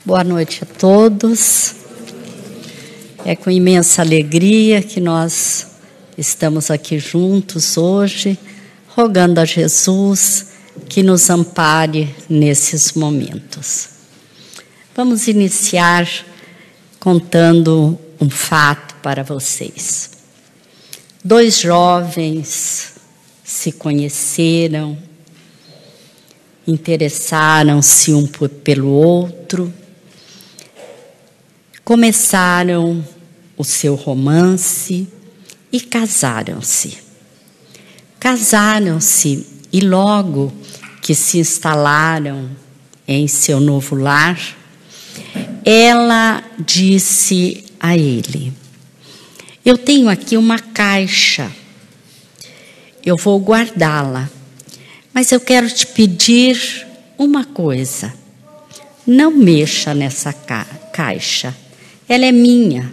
Boa noite a todos. É com imensa alegria que nós estamos aqui juntos hoje, rogando a Jesus que nos ampare nesses momentos. Vamos iniciar contando um fato para vocês. 2 jovens se conheceram, interessaram-se um pelo outro, começaram o seu romance e casaram-se. Casaram-se e logo que se instalaram em seu novo lar, ela disse a ele: eu tenho aqui uma caixa, eu vou guardá-la, mas eu quero te pedir uma coisa, não mexa nessa caixa. Ela é minha.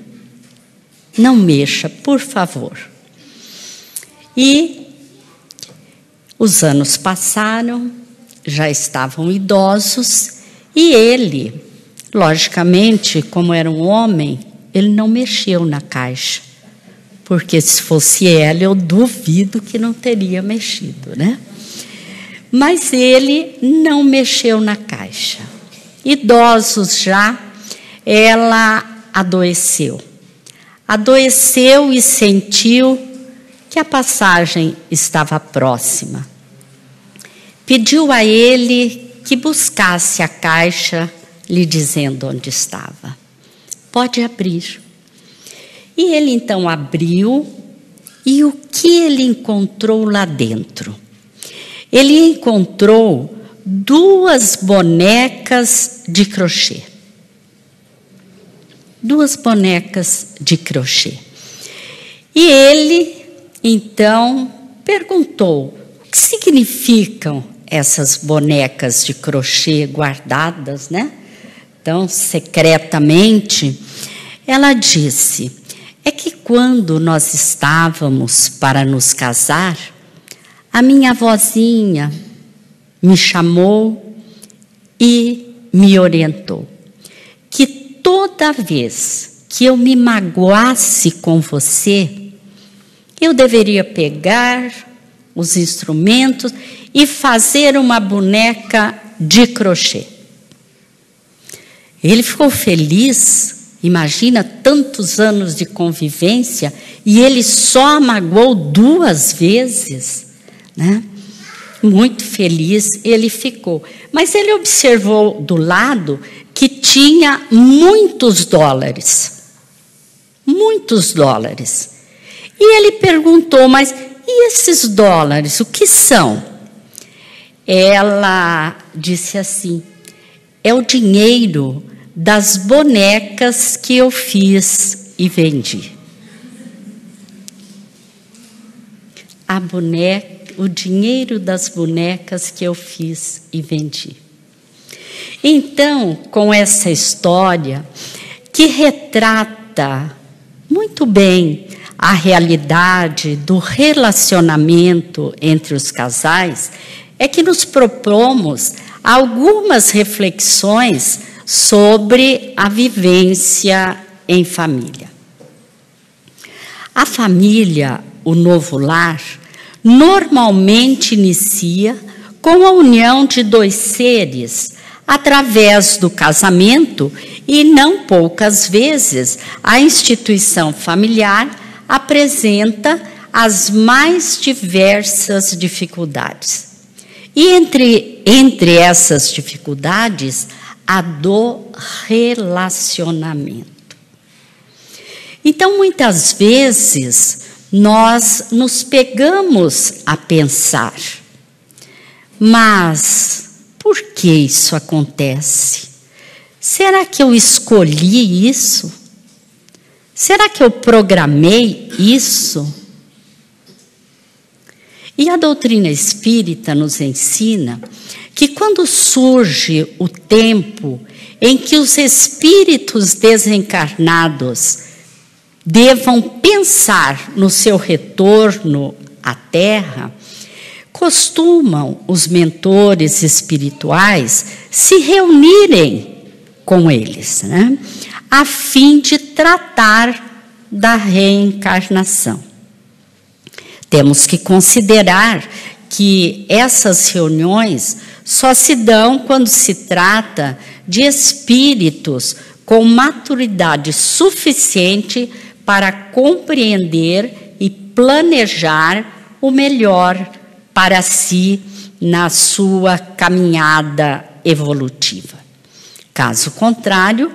Não mexa, por favor. E os anos passaram, já estavam idosos, e ele, logicamente, como era um homem, ele não mexeu na caixa. Porque se fosse ela, eu duvido que não teria mexido, né? Mas ele não mexeu na caixa. Idosos já, ela adoeceu. Adoeceu e sentiu que a passagem estava próxima. Pediu a ele que buscasse a caixa, lhe dizendo onde estava. Pode abrir. E ele então abriu, e o que ele encontrou lá dentro? Ele encontrou 2 bonecas de crochê. 2 bonecas de crochê. E ele, então, perguntou: o que significam essas bonecas de crochê guardadas, né? Então, secretamente, ela disse: é que quando nós estávamos para nos casar, a minha avózinha me chamou e me orientou que toda vez que eu me magoasse com você, eu deveria pegar os instrumentos e fazer uma boneca de crochê. Ele ficou feliz, imagina tantos anos de convivência, e ele só a magoou 2 vezes, né? Muito feliz ele ficou. Mas ele observou do lado que tinha muitos dólares. Muitos dólares. E ele perguntou: mas e esses dólares, o que são? Ela disse assim: é o dinheiro das bonecas que eu fiz e vendi. O dinheiro das bonecas que eu fiz e vendi. Então, com essa história que retrata muito bem a realidade do relacionamento entre os casais, é que nos propomos algumas reflexões sobre a vivência em família. A família, o novo lar, normalmente inicia com a união de 2 seres, através do casamento, e não poucas vezes a instituição familiar apresenta as mais diversas dificuldades. E entre essas dificuldades, a do relacionamento. Então, muitas vezes, nós nos pegamos a pensar: mas por que isso acontece? Será que eu escolhi isso? Será que eu programei isso? E a doutrina espírita nos ensina que quando surge o tempo em que os espíritos desencarnados devam pensar no seu retorno à Terra, costumam os mentores espirituais se reunirem com eles, né? A fim de tratar da reencarnação. Temos que considerar que essas reuniões só se dão quando se trata de espíritos com maturidade suficiente para compreender e planejar o melhor para si na sua caminhada evolutiva. Caso contrário,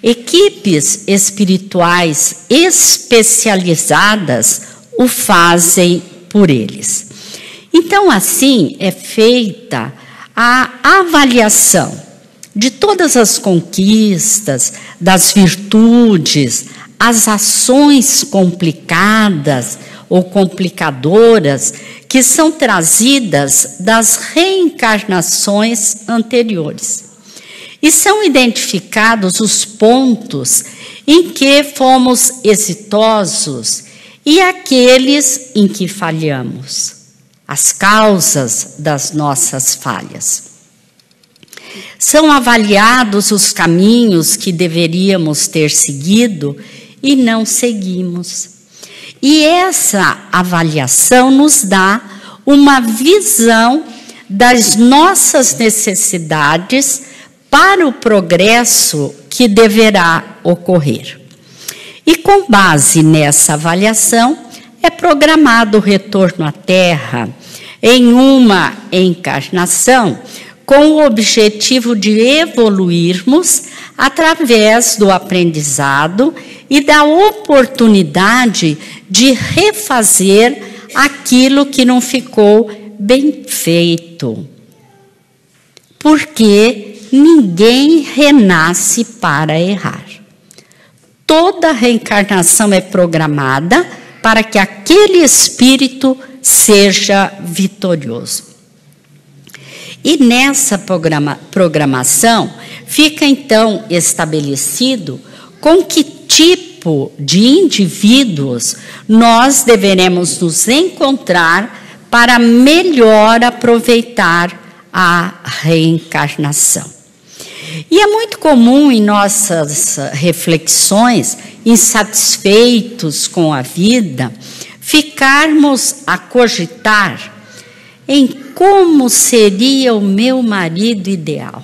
equipes espirituais especializadas o fazem por eles. Então, assim, é feita a avaliação de todas as conquistas, das virtudes, as ações complicadas ou complicadoras que são trazidas das reencarnações anteriores. E são identificados os pontos em que fomos exitosos e aqueles em que falhamos, as causas das nossas falhas. São avaliados os caminhos que deveríamos ter seguido e não seguimos. E essa avaliação nos dá uma visão das nossas necessidades para o progresso que deverá ocorrer. E com base nessa avaliação, é programado o retorno à Terra em uma encarnação com o objetivo de evoluirmos através do aprendizado e da oportunidade de refazer aquilo que não ficou bem feito. Porque ninguém renasce para errar. Toda reencarnação é programada para que aquele espírito seja vitorioso. E nessa programação fica então estabelecido com que tipo de indivíduos nós deveremos nos encontrar para melhor aproveitar a reencarnação. E é muito comum em nossas reflexões, insatisfeitos com a vida, ficarmos a cogitar em como seria o meu marido ideal.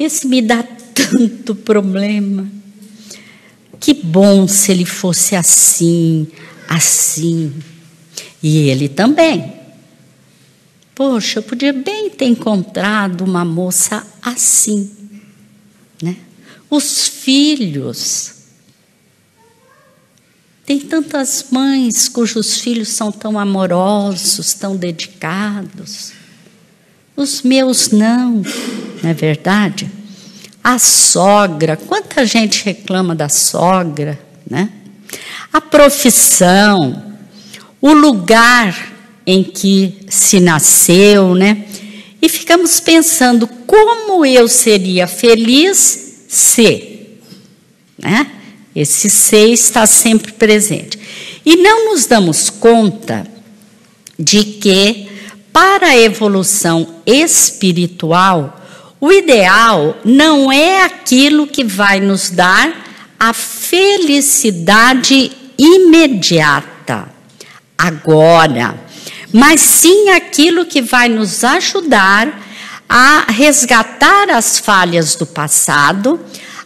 Esse me dá tanto problema. Que bom se ele fosse assim, assim. E ele também. Poxa, eu podia bem ter encontrado uma moça assim, né? Os filhos. Tem tantas mães cujos filhos são tão amorosos, tão dedicados. Os meus não é verdade? A sogra, quanta gente reclama da sogra, né? A profissão, o lugar em que se nasceu, né? E ficamos pensando como eu seria feliz se, né? Esse ser está sempre presente. E não nos damos conta de que, para a evolução espiritual, o ideal não é aquilo que vai nos dar a felicidade imediata, agora, mas sim aquilo que vai nos ajudar a resgatar as falhas do passado,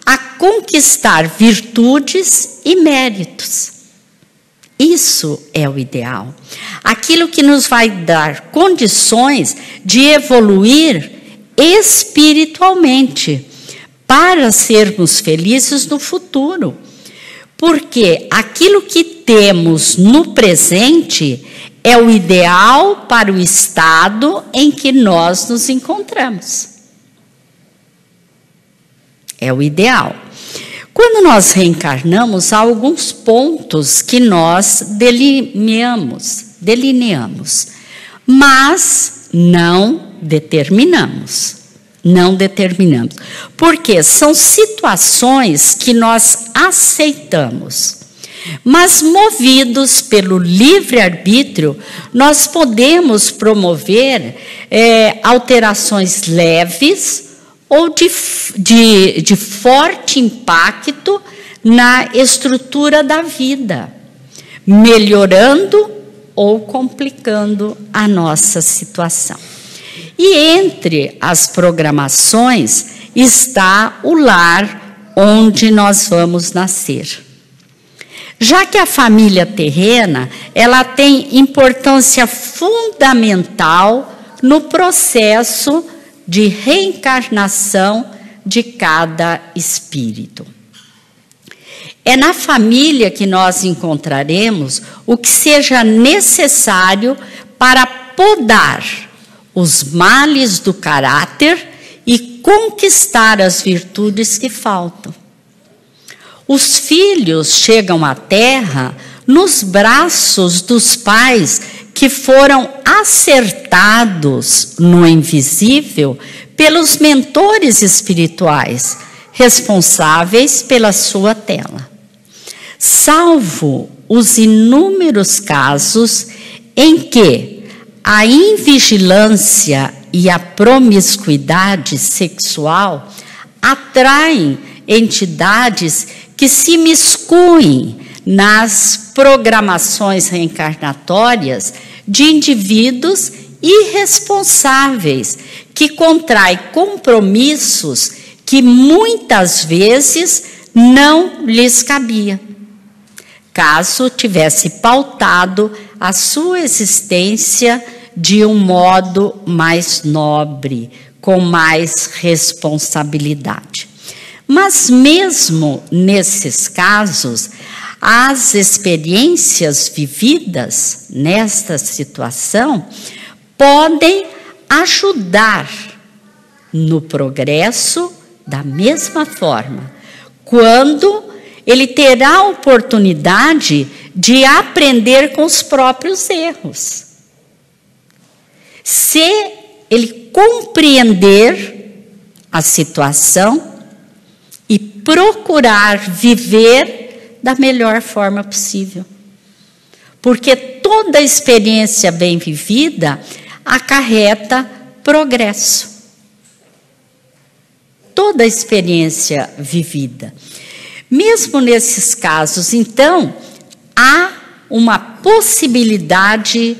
a conquistar virtudes e méritos. Isso é o ideal. Aquilo que nos vai dar condições de evoluir espiritualmente, para sermos felizes no futuro. Porque aquilo que temos no presente é o ideal para o estado em que nós nos encontramos. É o ideal. Quando nós reencarnamos, há alguns pontos que nós delineamos, mas não determinamos. Não determinamos. Porque são situações que nós aceitamos. Mas, movidos pelo livre-arbítrio, nós podemos promover alterações leves ou de forte impacto na estrutura da vida, melhorando ou complicando a nossa situação. E entre as programações está o lar onde nós vamos nascer. Já que a família terrena, ela tem importância fundamental no processo de reencarnação de cada espírito. É na família que nós encontraremos o que seja necessário para podar os males do caráter e conquistar as virtudes que faltam. Os filhos chegam à Terra nos braços dos pais que foram acertados no invisível pelos mentores espirituais, responsáveis pela sua tela. Salvo os inúmeros casos em que a invigilância e a promiscuidade sexual atraem entidades que se miscuem nas programações reencarnatórias de indivíduos irresponsáveis que contraem compromissos que muitas vezes não lhes cabia, caso tivesse pautado a sua existência de um modo mais nobre, com mais responsabilidade. Mas mesmo nesses casos, as experiências vividas nesta situação podem ajudar no progresso da mesma forma, quando ele terá a oportunidade de aprender com os próprios erros. Se ele compreender a situação e procurar viver da melhor forma possível. Porque toda experiência bem vivida acarreta progresso. Toda experiência vivida. Mesmo nesses casos, então, há uma possibilidade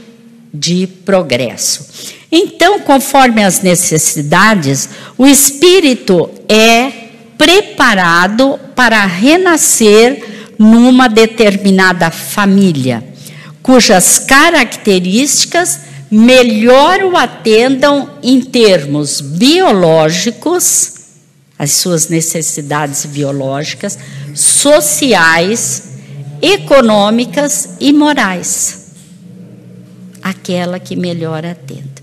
de progresso. Então, conforme as necessidades, o espírito é preparado para renascer numa determinada família, cujas características melhor o atendam em termos biológicos, as suas necessidades biológicas, sociais, econômicas e morais. Aquela que melhor atenda.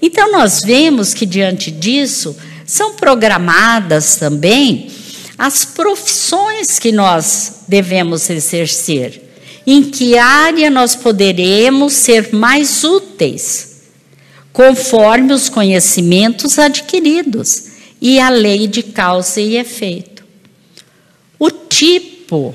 Então, nós vemos que, diante disso, são programadas também as profissões que nós devemos exercer, em que área nós poderemos ser mais úteis, conforme os conhecimentos adquiridos e a lei de causa e efeito. O tipo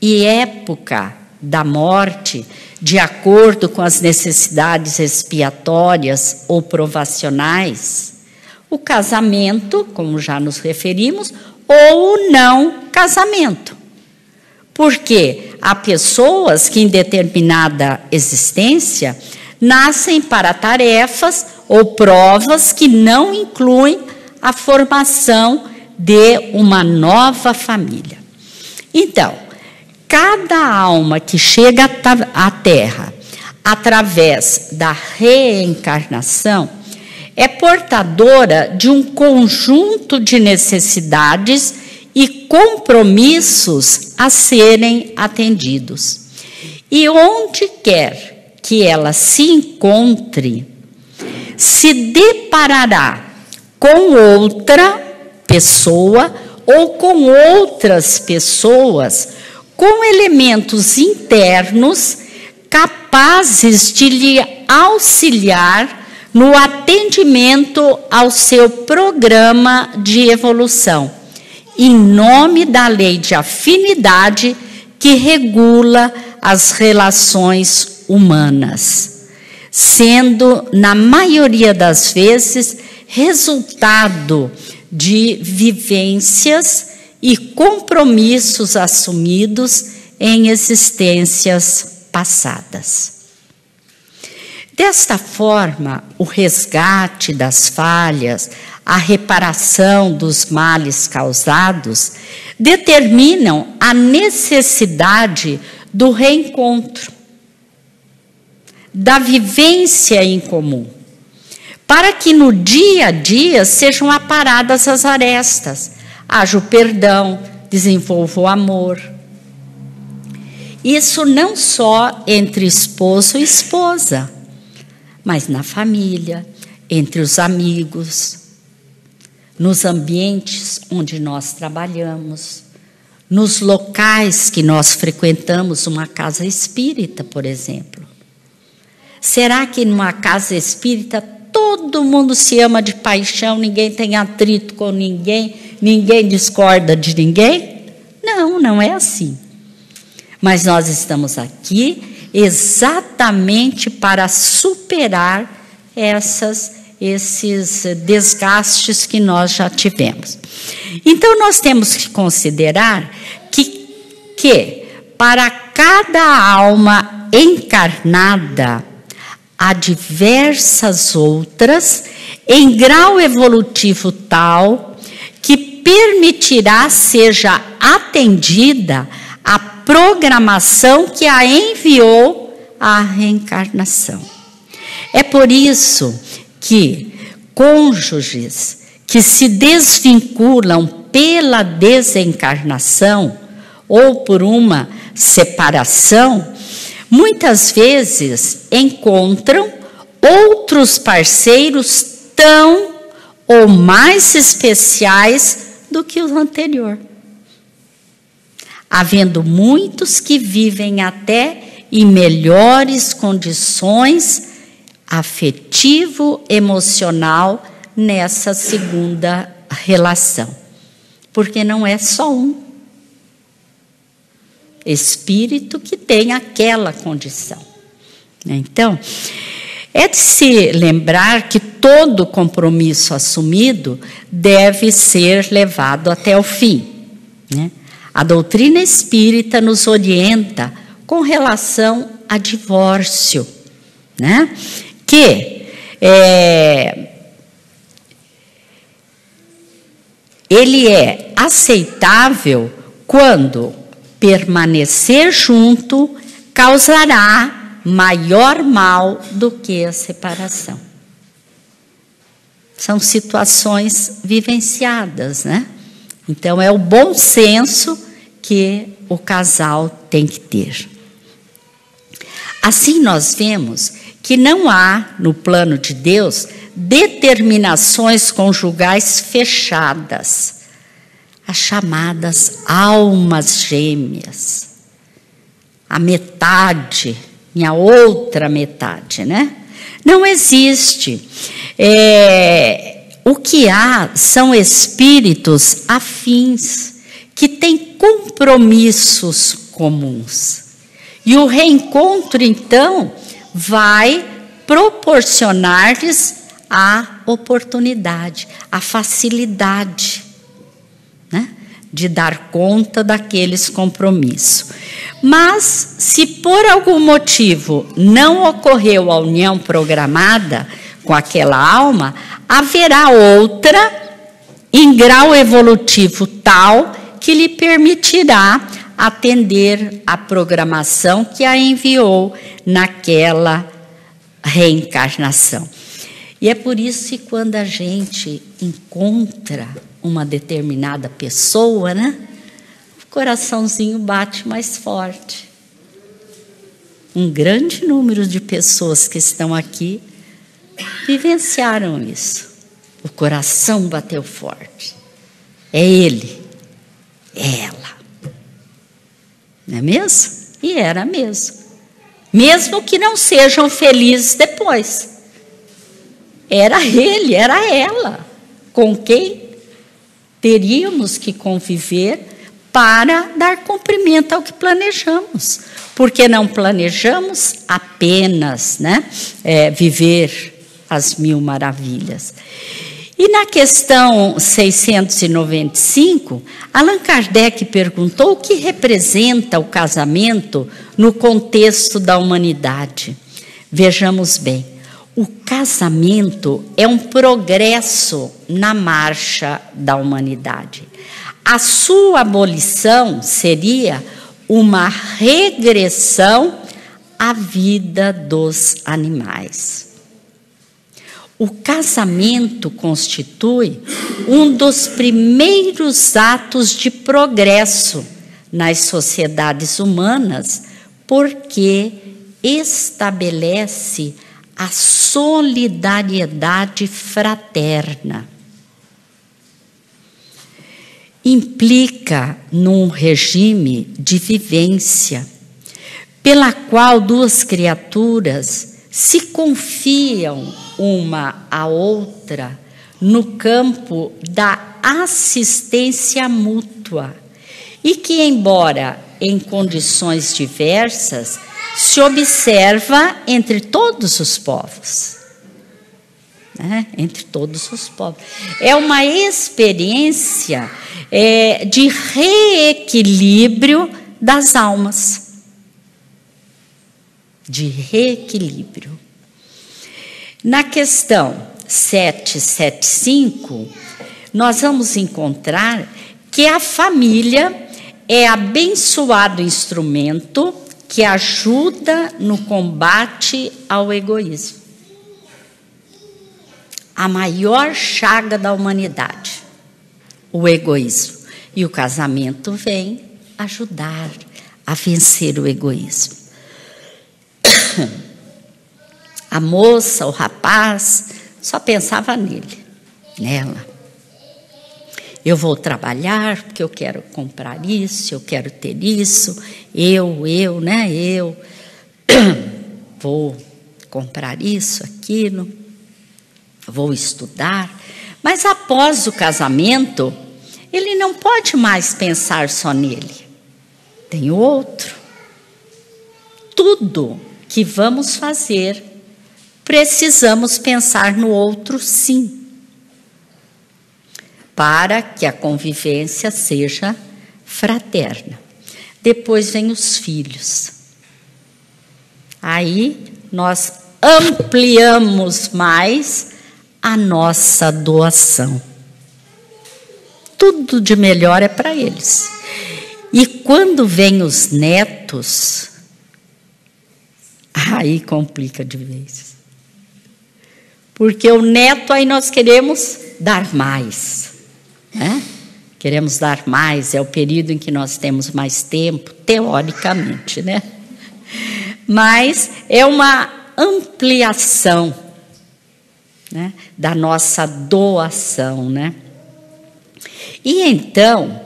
e época da morte, de acordo com as necessidades expiatórias ou provacionais, o casamento, como já nos referimos, ou o não casamento. Porque há pessoas que, em determinada existência, nascem para tarefas ou provas que não incluem a formação de uma nova família. Então, cada alma que chega à Terra através da reencarnação é portadora de um conjunto de necessidades e compromissos a serem atendidos. E onde quer que ela se encontre, se deparará com outra pessoa ou com outras pessoas com elementos internos capazes de lhe auxiliar no atendimento ao seu programa de evolução, em nome da lei de afinidade que regula as relações humanas, sendo, na maioria das vezes, resultado de vivências e compromissos assumidos em existências passadas. Desta forma, o resgate das falhas, a reparação dos males causados, determinam a necessidade do reencontro, da vivência em comum, para que no dia a dia sejam aparadas as arestas, haja o perdão, desenvolva o amor. Isso não só entre esposo e esposa, mas na família, entre os amigos, nos ambientes onde nós trabalhamos, nos locais que nós frequentamos, uma casa espírita, por exemplo. Será que numa casa espírita todo mundo se ama de paixão, ninguém tem atrito com ninguém, ninguém discorda de ninguém? Não, não é assim. Mas nós estamos aqui exatamente para superar esses desgastes que nós já tivemos. Então, nós temos que considerar que para cada alma encarnada, há diversas outras em grau evolutivo tal que permitirá seja atendida a programação que a enviou à reencarnação. É por isso que cônjuges que se desvinculam pela desencarnação ou por uma separação, muitas vezes encontram outros parceiros tão ou mais especiais do que o anterior. Havendo muitos que vivem até em melhores condições afetivo-emocional nessa segunda relação. Porque não é só um espírito que tem aquela condição. Então, é de se lembrar que todo compromisso assumido deve ser levado até o fim, né? A doutrina espírita nos orienta com relação a divórcio, né? Que ele é aceitável quando permanecer junto causará maior mal do que a separação. São situações vivenciadas, né? Então, é o bom senso que o casal tem que ter. Assim, nós vemos que não há, no plano de Deus, determinações conjugais fechadas, as chamadas almas gêmeas, a metade e a outra metade, né? Não existe. O que há são espíritos afins, que têm compromissos comuns. E o reencontro, então, vai proporcionar-lhes a oportunidade, a facilidade, né, de dar conta daqueles compromissos. Mas, se por algum motivo não ocorreu a união programada com aquela alma, haverá outra em grau evolutivo tal que lhe permitirá atender a programação que a enviou naquela reencarnação. E é por isso que quando a gente encontra uma determinada pessoa, né, o coraçãozinho bate mais forte. Um grande número de pessoas que estão aqui vivenciaram isso. O coração bateu forte. É ele, é ela. Não é mesmo? E era mesmo. Mesmo que não sejam felizes depois. Era ele, era ela, com quem teríamos que conviver para dar cumprimento ao que planejamos. Porque não planejamos apenas, né, viver as 1000 maravilhas. E na questão 695, Allan Kardec perguntou o que representa o casamento no contexto da humanidade. Vejamos bem, o casamento é um progresso na marcha da humanidade. A sua abolição seria uma regressão à vida dos animais. O casamento constitui um dos primeiros atos de progresso nas sociedades humanas, porque estabelece a solidariedade fraterna. Implica num regime de vivência, pela qual duas criaturas se confiam uma à outra no campo da assistência mútua e que, embora em condições diversas, se observa entre todos os povos. Entre todos os povos. É uma experiência de reequilíbrio das almas. De reequilíbrio. Na questão 775, nós vamos encontrar que a família é abençoado instrumento que ajuda no combate ao egoísmo. A maior chaga da humanidade, o egoísmo. E o casamento vem ajudar a vencer o egoísmo. A moça, o rapaz, só pensava nele, nela. Eu vou trabalhar porque eu quero comprar isso, eu quero ter isso, eu, vou comprar isso, aquilo, vou estudar. Mas após o casamento, ele não pode mais pensar só nele. Tem o outro. Tudo que vamos fazer, precisamos pensar no outro, sim, para que a convivência seja fraterna. Depois vem os filhos. Aí nós ampliamos mais a nossa doação. Tudo de melhor é para eles. E quando vem os netos, aí complica de vez. Porque o neto, aí nós queremos dar mais. Queremos dar mais, é o período em que nós temos mais tempo, teoricamente, né? Mas é uma ampliação, né, da nossa doação, né? E então,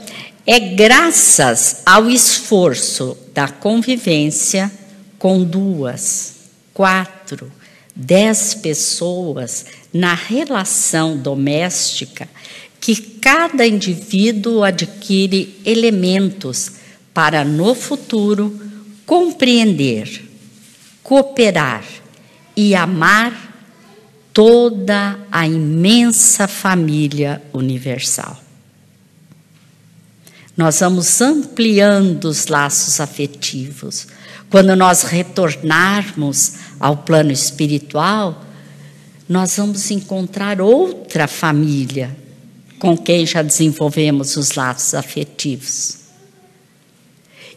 é graças ao esforço da convivência com 2, 4, 10 pessoas na relação doméstica que cada indivíduo adquire elementos para, no futuro, compreender, cooperar e amar toda a imensa família universal. Nós vamos ampliando os laços afetivos. Quando nós retornarmos ao plano espiritual, nós vamos encontrar outra família com quem já desenvolvemos os laços afetivos.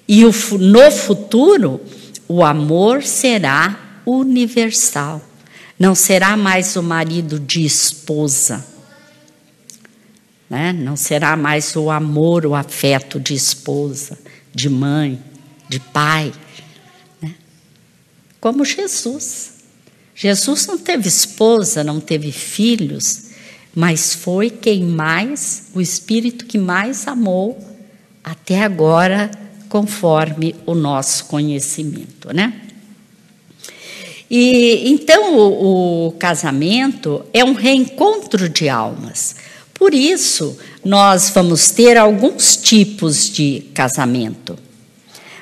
E no futuro, o amor será universal. Não será mais o marido de esposa, né? Não será mais o amor, o afeto de esposa, de mãe, de pai, né? Como Jesus. Jesus não teve esposa, não teve filhos, mas foi quem mais, o Espírito que mais amou até agora, conforme o nosso conhecimento, né? E então o casamento é um reencontro de almas. Por isso, nós vamos ter alguns tipos de casamento.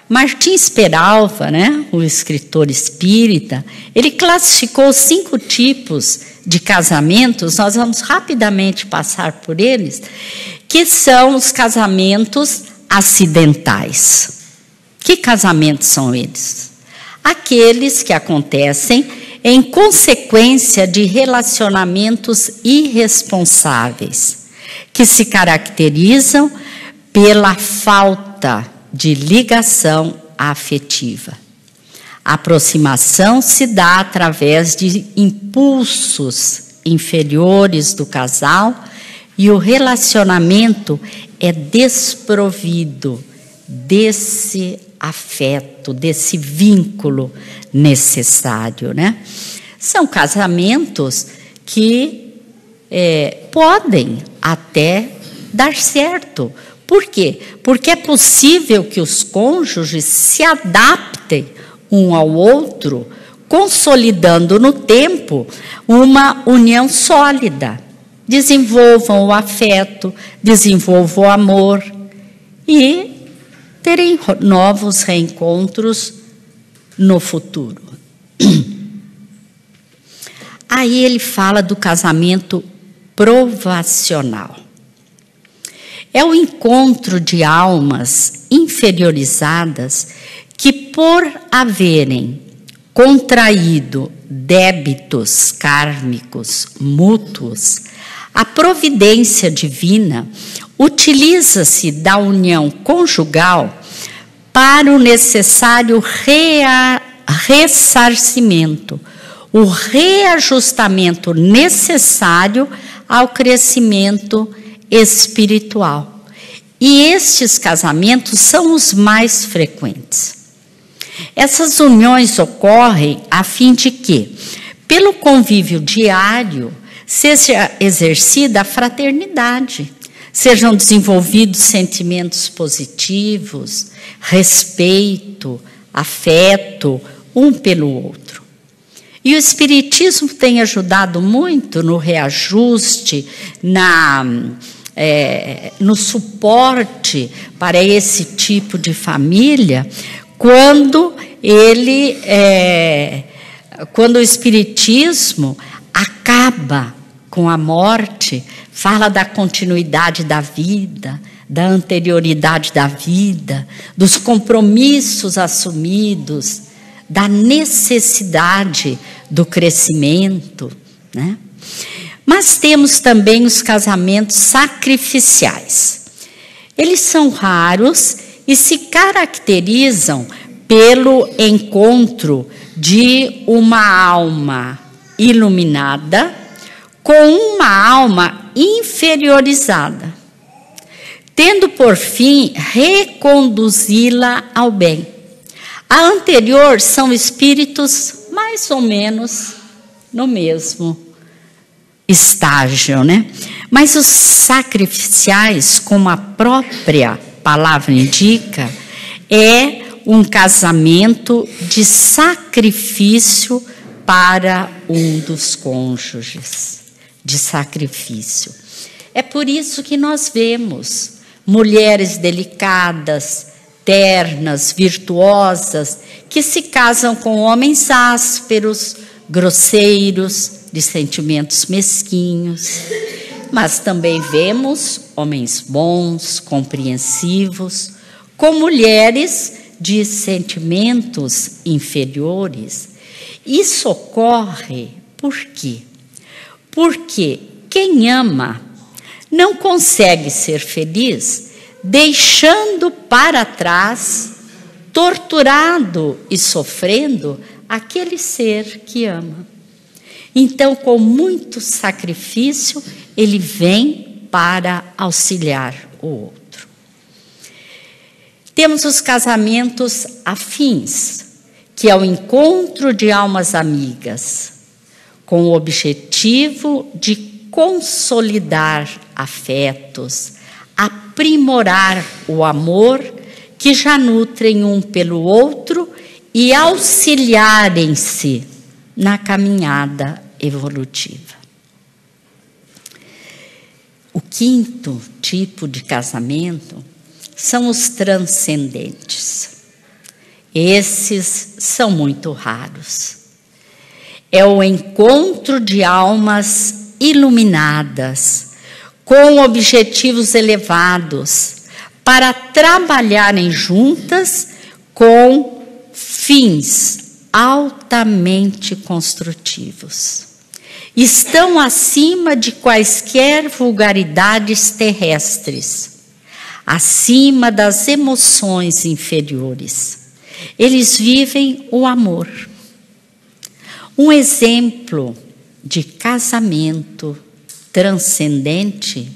Martins Peralva, né, o escritor espírita, ele classificou 5 tipos de casamentos, nós vamos rapidamente passar por eles, que são os casamentos acidentais. Que casamentos são eles? Aqueles que acontecem em consequência de relacionamentos irresponsáveis, que se caracterizam pela falta de ligação afetiva. A aproximação se dá através de impulsos inferiores do casal e o relacionamento é desprovido desse afeto, desse vínculo necessário, né? São casamentos que podem até dar certo. Por quê? Porque é possível que os cônjuges se adaptem um ao outro, consolidando no tempo uma união sólida. Desenvolvam o afeto, desenvolvam o amor e terem novos reencontros no futuro. Aí ele fala do casamento provacional. É o encontro de almas inferiorizadas que, por haverem contraído débitos kármicos mútuos, a providência divina utiliza-se da união conjugal para o necessário ressarcimento, o reajustamento necessário ao crescimento espiritual. E estes casamentos são os mais frequentes. Essas uniões ocorrem a fim de que, pelo convívio diário, seja exercida a fraternidade, sejam desenvolvidos sentimentos positivos, respeito, afeto um pelo outro. E o Espiritismo tem ajudado muito no reajuste, no suporte para esse tipo de família, quando o Espiritismo acaba com a morte, fala da continuidade da vida, da anterioridade da vida, dos compromissos assumidos, da necessidade do crescimento, né? Mas temos também os casamentos sacrificiais. Eles são raros e se caracterizam pelo encontro de uma alma iluminada com uma alma inferiorizada, tendo por fim reconduzi-la ao bem. A anterior são espíritos mais ou menos no mesmo estágio, né? Mas os sacrificiais, como a própria palavra indica, é um casamento de sacrifício para um dos cônjuges, de sacrifício. É por isso que nós vemos mulheres delicadas, ternas, virtuosas, que se casam com homens ásperos, grosseiros, de sentimentos mesquinhos. Mas também vemos homens bons, compreensivos, com mulheres de sentimentos inferiores. Isso ocorre por quê? Porque quem ama não consegue ser feliz deixando para trás, torturado e sofrendo, aquele ser que ama. Então, com muito sacrifício, ele vem para auxiliar o outro. Temos os casamentos afins, que é o encontro de almas amigas, com o objetivo de consolidar afetos, aprimorar o amor que já nutrem um pelo outro e auxiliarem-se na caminhada evolutiva. O quinto tipo de casamento são os transcendentes. Esses são muito raros. é o encontro de almas iluminadas, com objetivos elevados, para trabalharem juntas com fins altamente construtivos. Estão acima de quaisquer vulgaridades terrestres, acima das emoções inferiores. Eles vivem o amor. Um exemplo de casamento transcendente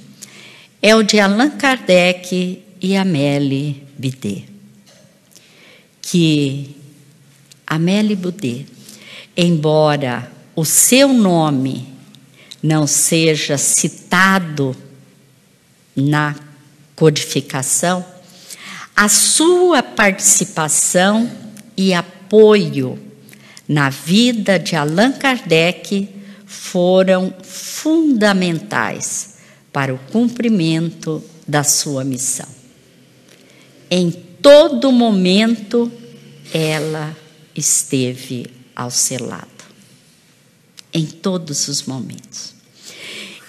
é o de Allan Kardec e Amélie Boudet. Que Amélie Boudet, embora o seu nome não seja citado na codificação, a sua participação e apoio na vida de Allan Kardec foram fundamentais para o cumprimento da sua missão. Em todo momento, ela esteve ao seu lado. Em todos os momentos.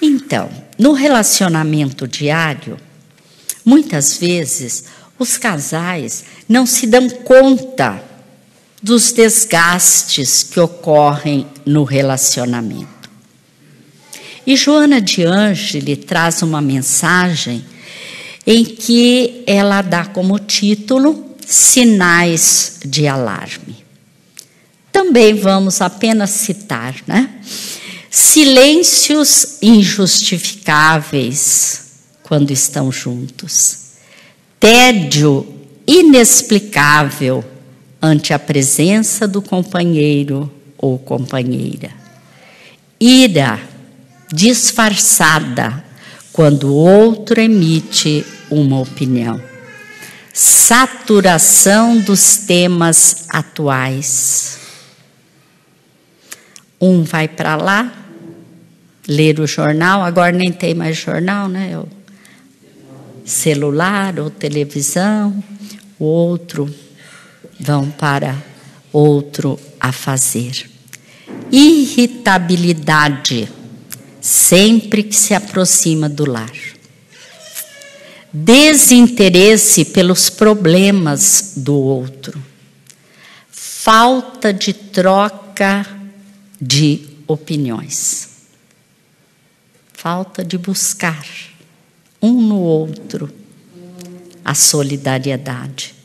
Então, no relacionamento diário, muitas vezes os casais não se dão conta dos desgastes que ocorrem no relacionamento. E Joana de Ângeli traz uma mensagem em que ela dá como título Sinais de Alarme. Também vamos apenas citar, né? Silêncios injustificáveis quando estão juntos. Tédio inexplicável ante a presença do companheiro ou companheira. Ira disfarçada quando o outro emite uma opinião. Saturação dos temas atuais. Um vai para lá, ler o jornal, agora nem tem mais jornal, né? O celular ou televisão, o outro vão para outro a fazer. Irritabilidade, sempre que se aproxima do lar. Desinteresse pelos problemas do outro. Falta de troca de opiniões. Falta de buscar um no outro a solidariedade.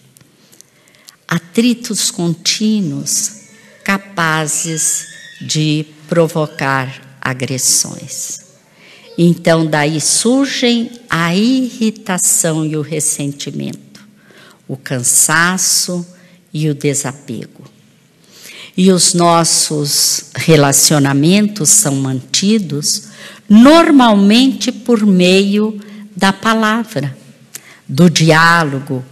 Atritos contínuos capazes de provocar agressões. Então, daí surgem a irritação e o ressentimento, o cansaço e o desapego. E os nossos relacionamentos são mantidos normalmente por meio da palavra, do diálogo,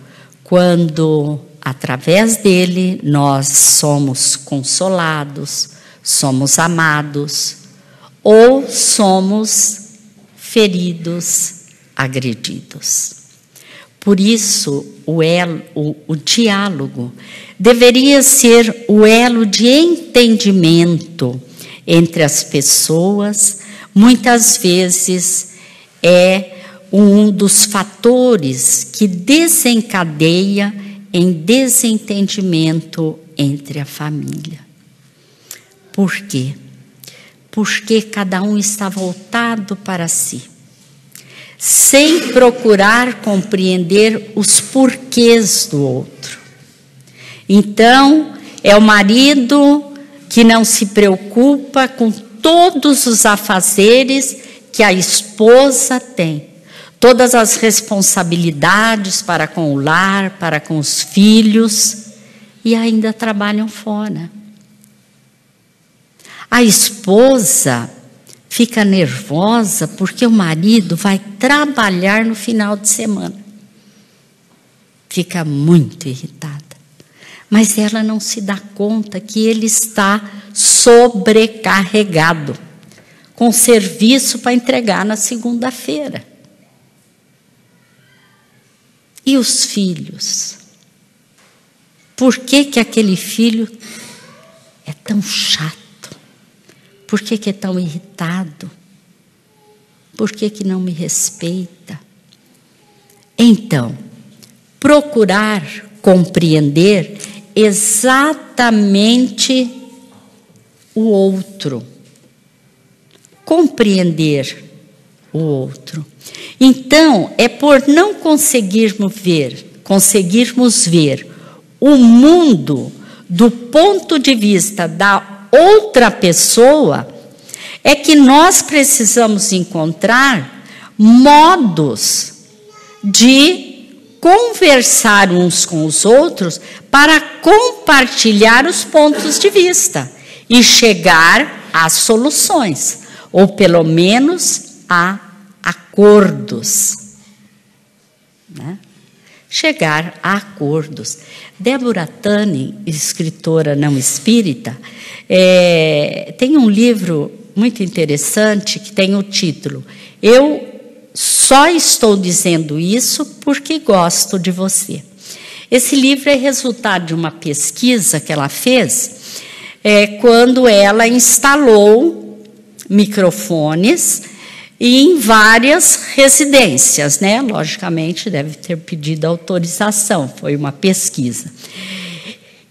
quando através dele nós somos consolados, somos amados ou somos feridos, agredidos. Por isso, o diálogo deveria ser o elo de entendimento entre as pessoas. Muitas vezes é um dos fatores que desencadeia em desentendimento entre a família. Por quê? Porque cada um está voltado para si, sem procurar compreender os porquês do outro. Então, é o marido que não se preocupa com todos os afazeres que a esposa tem, todas as responsabilidades para com o lar, para com os filhos, e ainda trabalham fora. A esposa fica nervosa porque o marido vai trabalhar no final de semana. Fica muito irritada. Mas ela não se dá conta que ele está sobrecarregado, com serviço para entregar na segunda-feira. E os filhos? Por que aquele filho é tão chato? Por que que é tão irritado? Por que que não me respeita? Então, procurar compreender exatamente o outro. Compreender o outro. Então, é por não conseguirmos ver o mundo do ponto de vista da outra pessoa, é que nós precisamos encontrar modos de conversar uns com os outros para compartilhar os pontos de vista e chegar a soluções, ou pelo menos a acordos, né? Chegar a acordos. Débora Tannen, escritora não espírita, tem um livro muito interessante que tem o título Eu Só Estou Dizendo Isso Porque Gosto de Você. Esse livro é resultado de uma pesquisa que ela fez quando ela instalou microfones em várias residências, né? Logicamente, deve ter pedido autorização, foi uma pesquisa.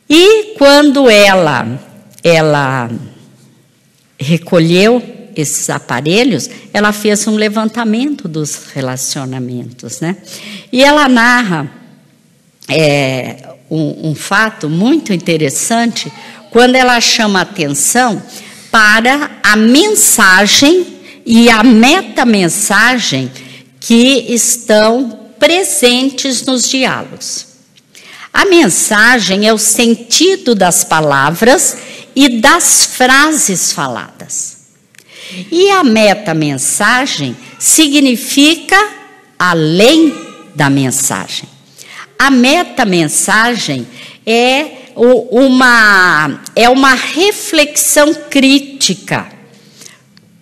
E quando ela recolheu esses aparelhos, ela fez um levantamento dos relacionamentos, né? E ela narra um fato muito interessante quando ela chama a atenção para a mensagem e a metamensagem que estão presentes nos diálogos. A mensagem é o sentido das palavras e das frases faladas. E a metamensagem significa além da mensagem. A metamensagem é uma reflexão crítica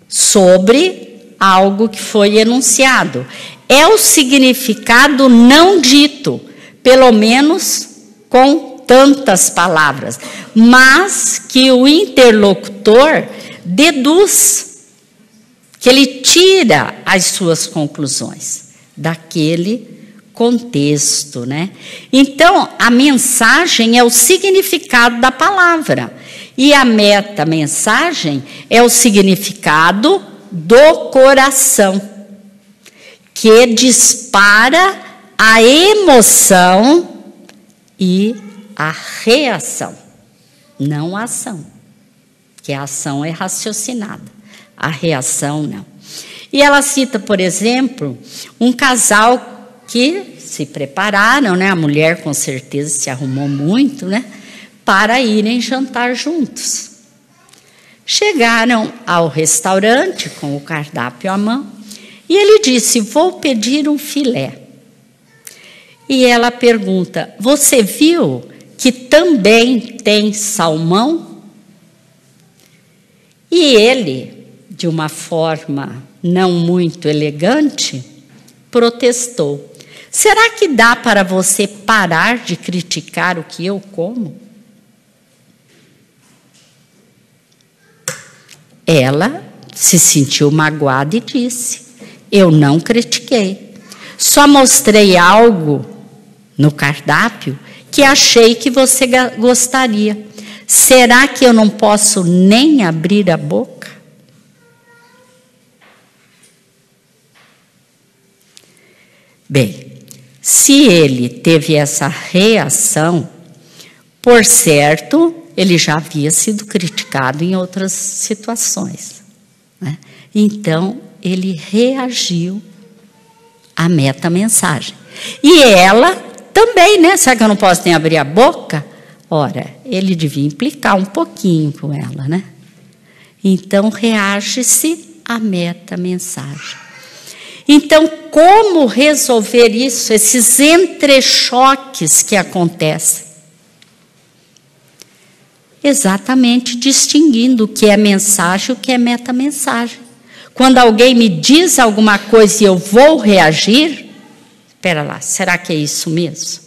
sobre algo que foi enunciado. É o significado não dito, pelo menos com tantas palavras, mas que o interlocutor deduz, que ele tira as suas conclusões daquele contexto, né? Então, a mensagem é o significado da palavra. E a metamensagem é o significado do coração, que dispara a emoção e a reação, não a ação, que a ação é raciocinada, a reação não. E ela cita, por exemplo, um casal que se prepararam, né? A mulher com certeza se arrumou muito, né? Para irem jantar juntos. Chegaram ao restaurante com o cardápio à mão e ele disse: vou pedir um filé. E ela pergunta: você viu que também tem salmão? E ele, de uma forma não muito elegante, protestou: será que dá para você parar de criticar o que eu como? Ela se sentiu magoada e disse: eu não critiquei, só mostrei algo no cardápio que achei que você gostaria. Será que eu não posso nem abrir a boca? Bem, se ele teve essa reação, por certo, ele já havia sido criticado em outras situações, né? Então, ele reagiu à metamensagem. E ela também, né? Será que eu não posso nem abrir a boca? Ora, ele devia implicar um pouquinho com ela, né? Então, reage-se à metamensagem. Então, como resolver isso, esses entrechoques que acontecem? Exatamente distinguindo o que é mensagem e o que é metamensagem. Quando alguém me diz alguma coisa e eu vou reagir, espera lá, será que é isso mesmo?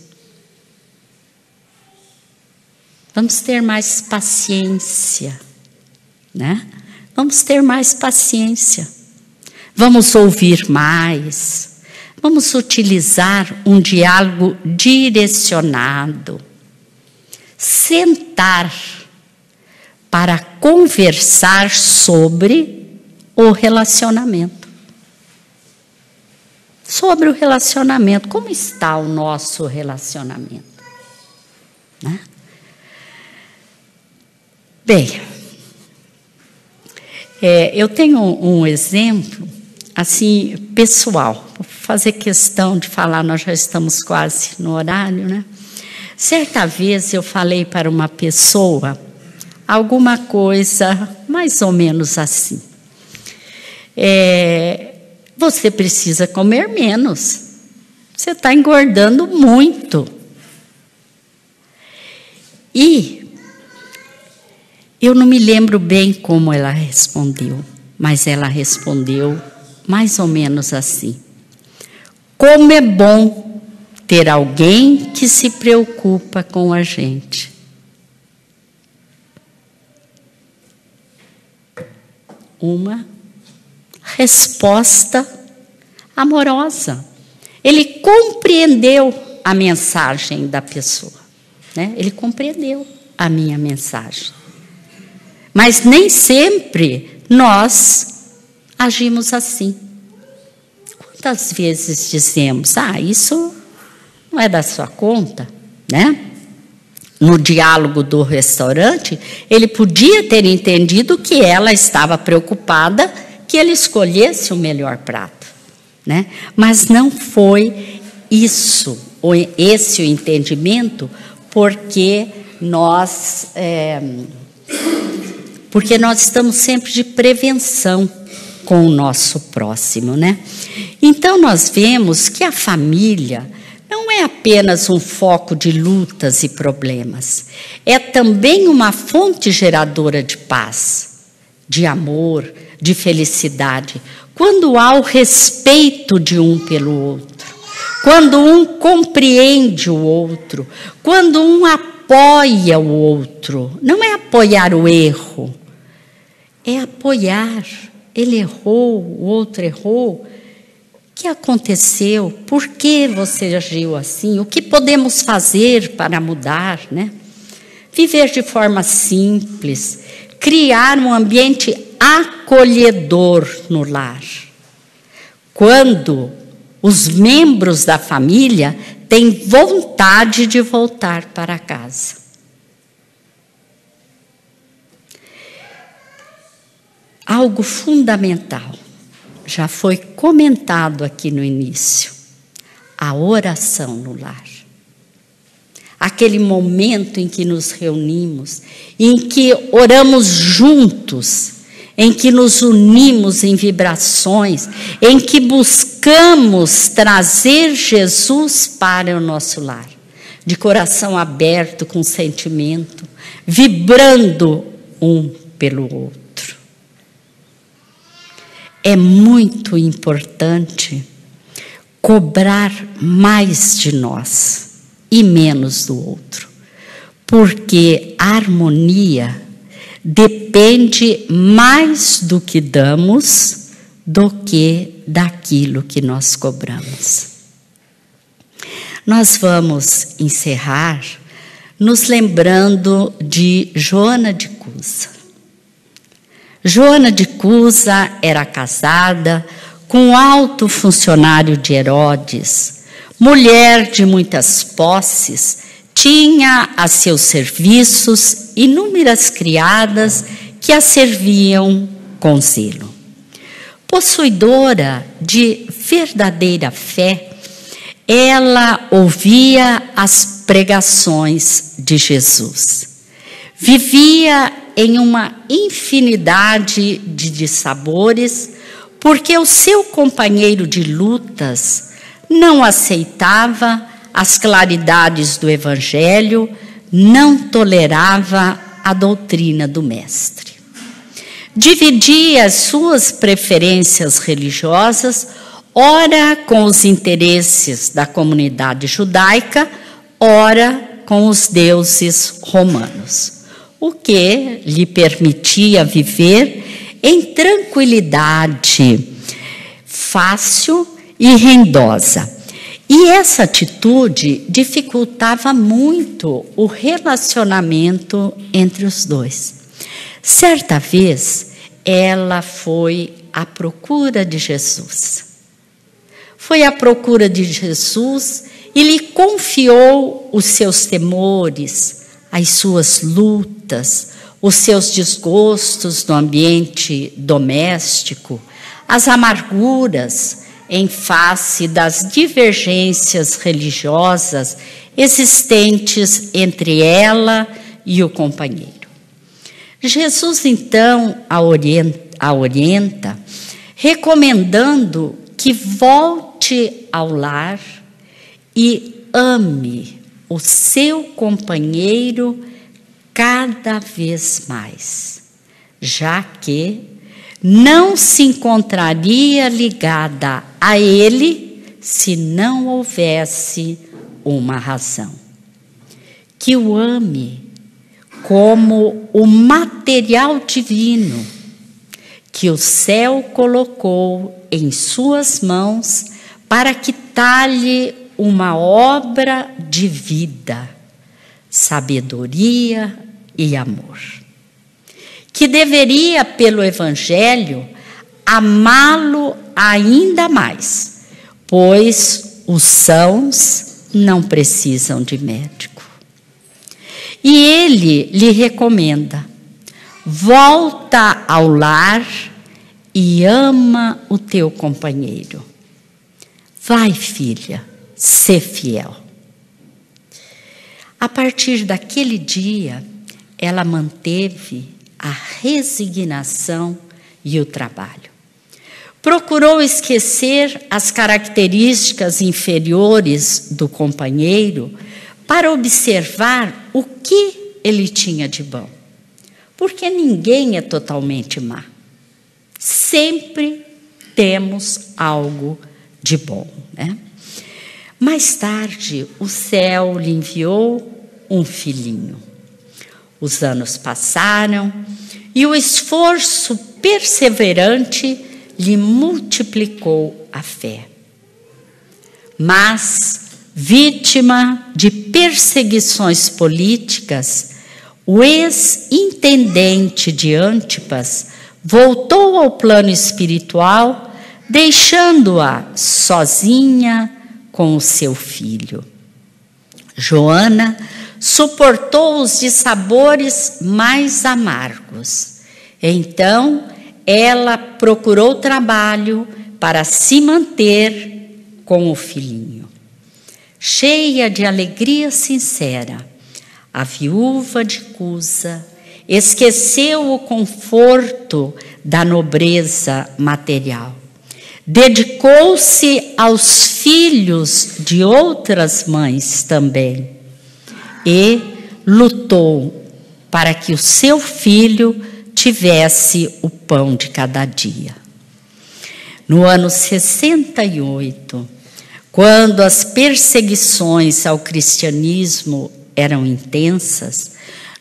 Vamos ter mais paciência, né? Vamos ter mais paciência. Vamos ouvir mais. Vamos utilizar um diálogo direcionado. Sentar para conversar sobre o relacionamento. Sobre o relacionamento. Como está o nosso relacionamento? Né? Bem, eu tenho um exemplo, assim, pessoal. Vou fazer questão de falar, nós já estamos quase no horário, né? Certa vez eu falei para uma pessoa alguma coisa mais ou menos assim. Você precisa comer menos. Você está engordando muito. E eu não me lembro bem como ela respondeu, mas ela respondeu mais ou menos assim: como é bom ter alguém que se preocupa com a gente. Uma resposta amorosa. Ele compreendeu a mensagem da pessoa, né? Ele compreendeu a minha mensagem. Mas nem sempre nós agimos assim. Quantas vezes dizemos: isso não é da sua conta, né? No diálogo do restaurante, ele podia ter entendido que ela estava preocupada que ele escolhesse o melhor prato, né? Mas não foi esse o entendimento, porque nós estamos sempre de prevenção com o nosso próximo, né? Então nós vemos que a família não é apenas um foco de lutas e problemas, é também uma fonte geradora de paz, de amor, de felicidade, quando há o respeito de um pelo outro, quando um compreende o outro, quando um apoia o outro. Não é apoiar o erro, é apoiar. Ele errou, o outro errou. O que aconteceu? Por que você agiu assim? O que podemos fazer para mudar, né? Viver de forma simples, criar um ambiente acolhedor no lar. Quando os membros da família têm vontade de voltar para casa. Algo fundamental, já foi comentado aqui no início: a oração no lar. Aquele momento em que nos reunimos, em que oramos juntos, em que nos unimos em vibrações, em que buscamos trazer Jesus para o nosso lar, de coração aberto, com sentimento, vibrando um pelo outro. É muito importante cobrar mais de nós e menos do outro, porque a harmonia depende mais do que damos do que daquilo que nós cobramos. Nós vamos encerrar nos lembrando de Joana de Cusa. Joana de Cusa era casada com um alto funcionário de Herodes, mulher de muitas posses, tinha a seus serviços inúmeras criadas que a serviam com zelo. Possuidora de verdadeira fé, ela ouvia as pregações de Jesus. Vivia em uma infinidade de dissabores, porque o seu companheiro de lutas não aceitava as claridades do Evangelho, não tolerava a doutrina do Mestre. Dividia as suas preferências religiosas, ora com os interesses da comunidade judaica, ora com os deuses romanos, o que lhe permitia viver em tranquilidade fácil e rendosa. E essa atitude dificultava muito o relacionamento entre os dois. Certa vez, ela foi à procura de Jesus. Foi à procura de Jesus e lhe confiou os seus temores, as suas lutas, os seus desgostos no ambiente doméstico, as amarguras em face das divergências religiosas existentes entre ela e o companheiro. Jesus, então, a orienta, recomendando que volte ao lar e ame o seu companheiro cada vez mais, já que não se encontraria ligada a ele se não houvesse uma razão. Que o ame como o material divino que o céu colocou em suas mãos para que talhe uma obra de vida, sabedoria e amor. Que deveria, pelo Evangelho, amá-lo ainda mais, pois os sãos não precisam de médico. E ele lhe recomenda: volta ao lar e ama o teu companheiro. Vai, filha, sê fiel. A partir daquele dia, ela manteve a resignação e o trabalho. Procurou esquecer as características inferiores do companheiro para observar o que ele tinha de bom. Porque ninguém é totalmente má. Sempre temos algo de bom, né? Mais tarde, o céu lhe enviou um filhinho. Os anos passaram e o esforço perseverante lhe multiplicou a fé. Mas, vítima de perseguições políticas, o ex-intendente de Antipas voltou ao plano espiritual, deixando-a sozinha com o seu filho. Joana suportou os dissabores mais amargos. Então, ela procurou trabalho para se manter com o filhinho. Cheia de alegria sincera, a viúva de Cusa esqueceu o conforto da nobreza material. Dedicou-se aos filhos de outras mães também e lutou para que o seu filho tivesse o pão de cada dia. No ano 68, quando as perseguições ao cristianismo eram intensas,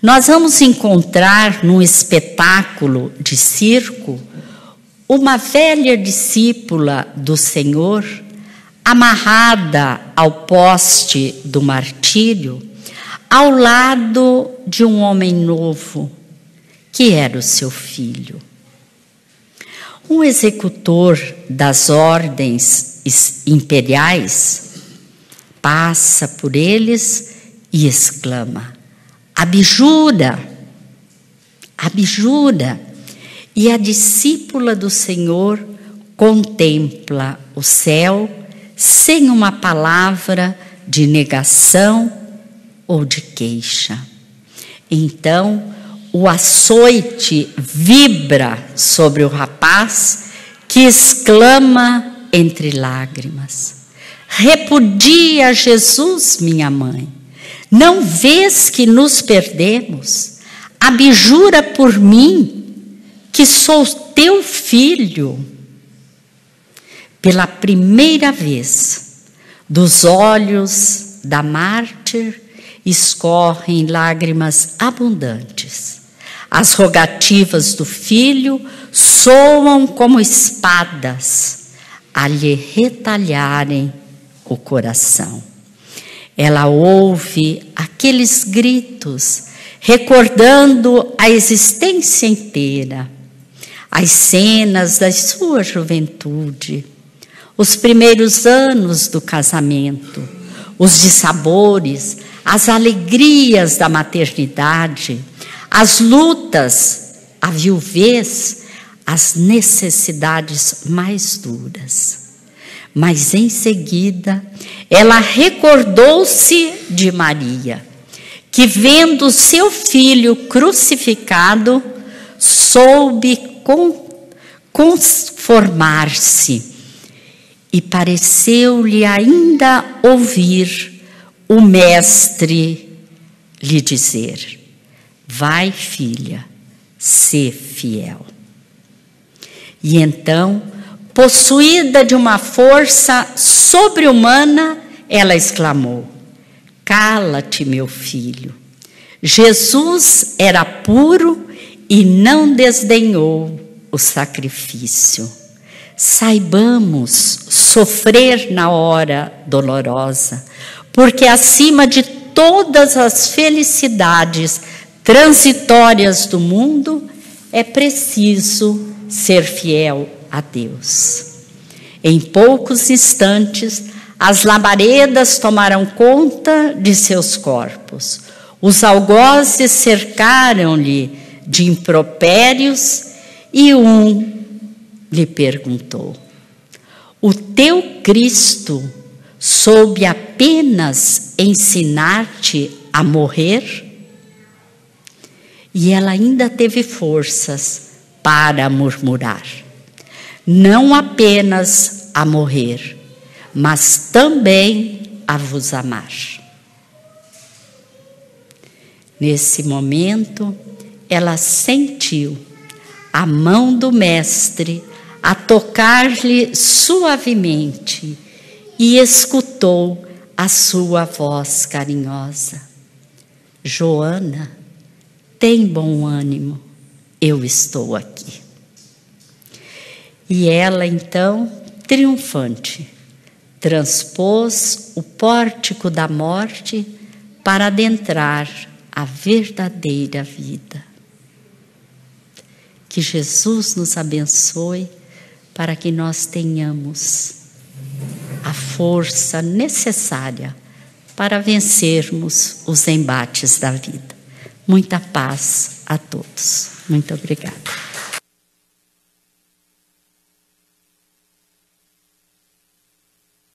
nós vamos encontrar num espetáculo de circo uma velha discípula do Senhor, amarrada ao poste do martírio, ao lado de um homem novo, que era o seu filho. Um executor das ordens imperiais passa por eles e exclama: abjura, abjura. E a discípula do Senhor contempla o céu sem uma palavra de negação ou de queixa. Então, o açoite vibra sobre o rapaz, que exclama entre lágrimas: repudia Jesus, minha mãe. Não vês que nos perdemos? Abjura por mim, que sou teu filho. Pela primeira vez, dos olhos da mártir escorrem lágrimas abundantes. As rogativas do filho soam como espadas a lhe retalharem o coração. Ela ouve aqueles gritos, recordando a existência inteira, as cenas da sua juventude, os primeiros anos do casamento, os dissabores, as alegrias da maternidade, as lutas, a viuvez, as necessidades mais duras. Mas em seguida, ela recordou-se de Maria, que vendo seu filho crucificado, soube conformar-se e pareceu-lhe ainda ouvir o mestre lhe dizer: vai, filha, sê fiel. E então, possuída de uma força sobre-humana, ela exclamou: cala-te, meu filho. Jesus era puro e não desdenhou o sacrifício. Saibamos sofrer na hora dolorosa, porque acima de todas as felicidades transitórias do mundo, é preciso ser fiel a Deus. Em poucos instantes, as labaredas tomaram conta de seus corpos. Os algozes cercaram-lhe de impropérios e um lhe perguntou: o teu Cristo soube apenas ensinar-te a morrer? E ela ainda teve forças para murmurar: não apenas a morrer, mas também a vos amar. Nesse momento, ela sentiu a mão do mestre a tocar-lhe suavemente e escutou a sua voz carinhosa: Joana, tem bom ânimo, eu estou aqui. E ela, então, triunfante, transpôs o pórtico da morte para adentrar a verdadeira vida. Que Jesus nos abençoe para que nós tenhamos a força necessária para vencermos os embates da vida. Muita paz a todos. Muito obrigada.